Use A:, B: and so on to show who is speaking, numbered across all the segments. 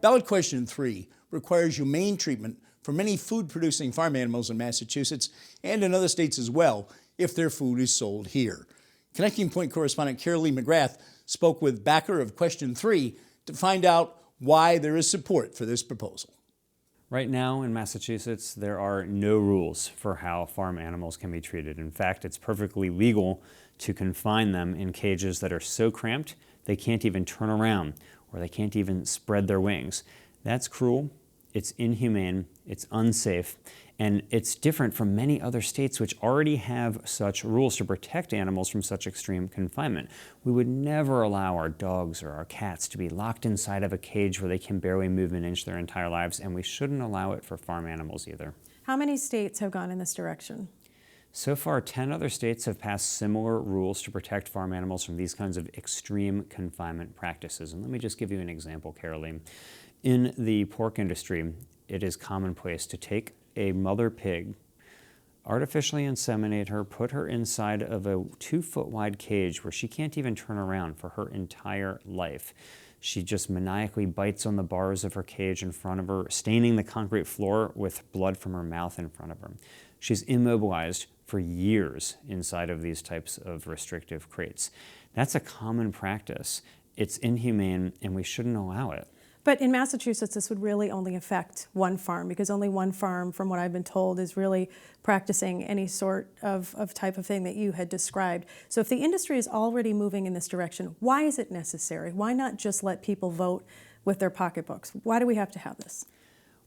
A: Ballot question 3 requires humane treatment for many food-producing farm animals in Massachusetts and in other states as well if their food is sold here. Connecting Point correspondent Carolee McGrath spoke with backer of question 3 to find out why there is support for this proposal.
B: Right now in Massachusetts, there are no rules for how farm animals can be treated. In fact, it's perfectly legal to confine them in cages that are so cramped they can't even turn around or they can't even spread their wings. That's cruel, it's inhumane, it's unsafe, and it's different from many other states which already have such rules to protect animals from such extreme confinement. We would never allow our dogs or our cats to be locked inside of a cage where they can barely move an inch their entire lives, and we shouldn't allow it for farm animals either.
C: How many states have gone in this direction?
B: So far, 10 other states have passed similar rules to protect farm animals from these kinds of extreme confinement practices. And let me just give you an example, Carolee. In the pork industry, it is commonplace to take a mother pig, artificially inseminate her, put her inside of a 2-foot wide cage where she can't even turn around for her entire life. She just maniacally bites on the bars of her cage in front of her, staining the concrete floor with blood from her mouth in front of her. She's immobilized for years inside of these types of restrictive crates. That's a common practice. It's inhumane, and we shouldn't allow it.
C: But in Massachusetts, this would really only affect one farm, because only one farm, from what I've been told, is really practicing any sort of type of thing that you had described. So if the industry is already moving in this direction, why is it necessary? Why not just let people vote with their pocketbooks? Why do we have to have this?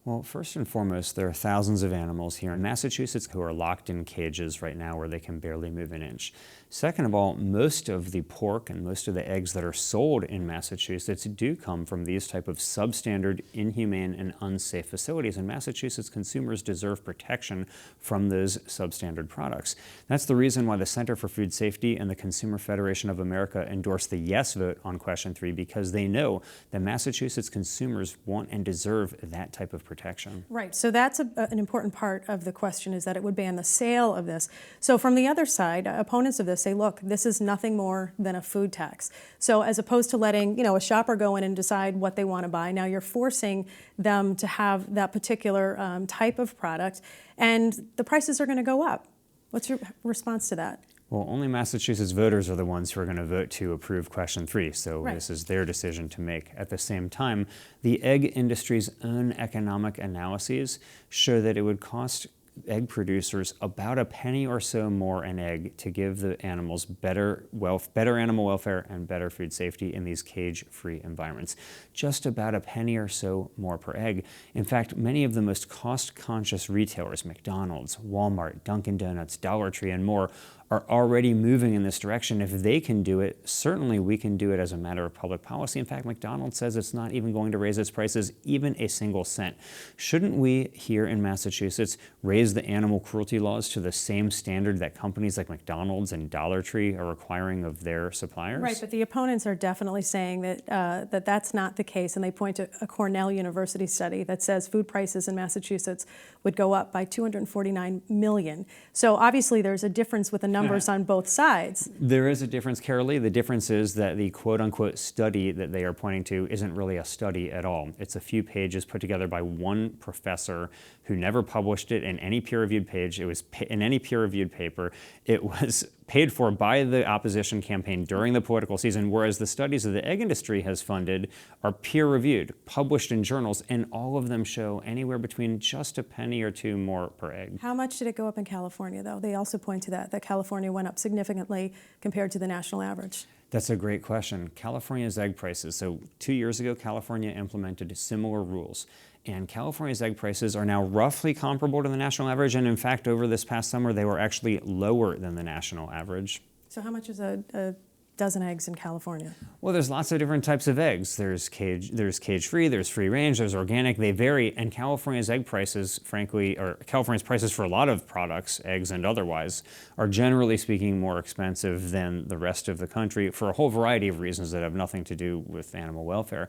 B: Well, first and foremost, there are thousands of animals here in Massachusetts who are locked in cages right now where they can barely move an inch. Second of all, most of the pork and most of the eggs that are sold in Massachusetts do come from these type of substandard, inhumane, and unsafe facilities. And Massachusetts consumers deserve protection from those substandard products. That's the reason why the Center for Food Safety and the Consumer Federation of America endorsed the yes vote on question 3, because they know that Massachusetts consumers want and deserve that type of protection.
C: Right, so that's an important part of the question, is that it would ban the sale of this. So from the other side, opponents of this say, look, this is nothing more than a food tax. So as opposed to letting, a shopper go in and decide what they want to buy, now you're forcing them to have that particular type of product, and the prices are going to go up. What's your response to that?
B: Well, only Massachusetts voters are the ones who are going to vote to approve question 3, so
C: right.
B: This is their decision to make. At the same time, the egg industry's own economic analyses show that it would cost egg producers about a penny or so more an egg to give the animals better animal welfare and better food safety in these cage-free environments. Just about a penny or so more per egg. In fact, many of the most cost-conscious retailers, McDonald's, Walmart, Dunkin' Donuts, Dollar Tree, and more, are already moving in this direction. If they can do it, certainly we can do it as a matter of public policy. In fact, McDonald's says it's not even going to raise its prices even a single cent. Shouldn't we here in Massachusetts raise the animal cruelty laws to the same standard that companies like McDonald's and Dollar Tree are requiring of their suppliers?
C: Right, but the opponents are definitely saying that that's not the case, and they point to a Cornell University study that says food prices in Massachusetts would go up by $249 million. So obviously there's a difference with the numbers on both sides.
B: There is a difference, Carolee. The difference is that the quote-unquote study that they are pointing to isn't really a study at all. It's a few pages put together by one professor who never published it in any peer-reviewed page. It was in any peer-reviewed paper. It was paid for by the opposition campaign during the political season, whereas the studies that the egg industry has funded are peer-reviewed, published in journals, and all of them show anywhere between just a penny or two more per egg.
C: How much did it go up in California, though? They also point to that California went up significantly compared to the national average.
B: That's a great question. California's egg prices. So 2 years ago, California implemented similar rules. And California's egg prices are now roughly comparable to the national average. And in fact, over this past summer, they were actually lower than the national average.
C: So how much is a dozen eggs in California?
B: Well, there's lots of different types of eggs. There's cage-free, there's free range, there's organic. They vary. And California's egg prices, frankly, or California's prices for a lot of products, eggs and otherwise, are generally speaking more expensive than the rest of the country for a whole variety of reasons that have nothing to do with animal welfare.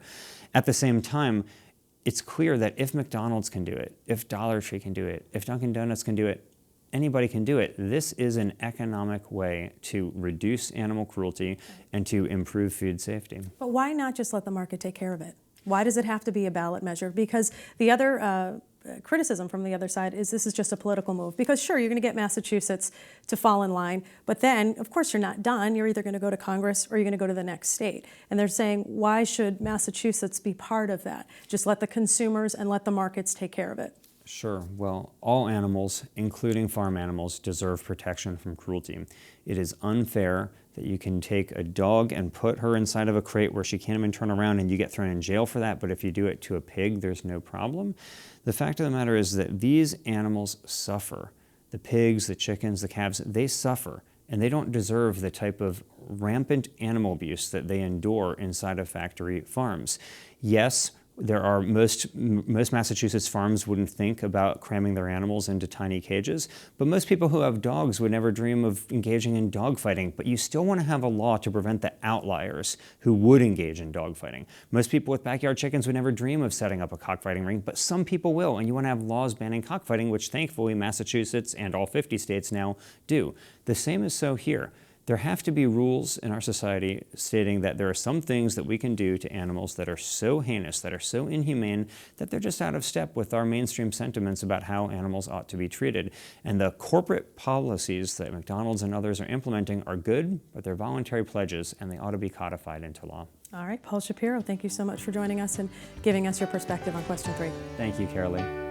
B: At the same time, it's clear that if McDonald's can do it, if Dollar Tree can do it, if Dunkin' Donuts can do it, anybody can do it. This is an economic way to reduce animal cruelty and to improve food safety.
C: But why not just let the market take care of it? Why does it have to be a ballot measure? Because the other criticism from the other side is this is just a political move. Because sure, you're going to get Massachusetts to fall in line, but then, of course, you're not done. You're either going to go to Congress or you're going to go to the next state. And they're saying, why should Massachusetts be part of that? Just let the consumers and let the markets take care of it.
B: Sure. Well, all animals, including farm animals, deserve protection from cruelty. It is unfair that you can take a dog and put her inside of a crate where she can't even turn around and you get thrown in jail for that, but if you do it to a pig, there's no problem. The fact of the matter is that these animals suffer. The pigs, the chickens, the calves, they suffer, and they don't deserve the type of rampant animal abuse that they endure inside of factory farms. Yes, there are most Massachusetts farms wouldn't think about cramming their animals into tiny cages, but most people who have dogs would never dream of engaging in dogfighting. But you still want to have a law to prevent the outliers who would engage in dogfighting. Most people with backyard chickens would never dream of setting up a cockfighting ring, but some people will, and you want to have laws banning cockfighting, which thankfully Massachusetts and all 50 states now do. The same is so here. There have to be rules in our society stating that there are some things that we can do to animals that are so heinous, that are so inhumane, that they're just out of step with our mainstream sentiments about how animals ought to be treated. And the corporate policies that McDonald's and others are implementing are good, but they're voluntary pledges, and they ought to be codified into law.
C: All right, Paul Shapiro, thank you so much for joining us and giving us your perspective on question 3.
B: Thank you, Carolee.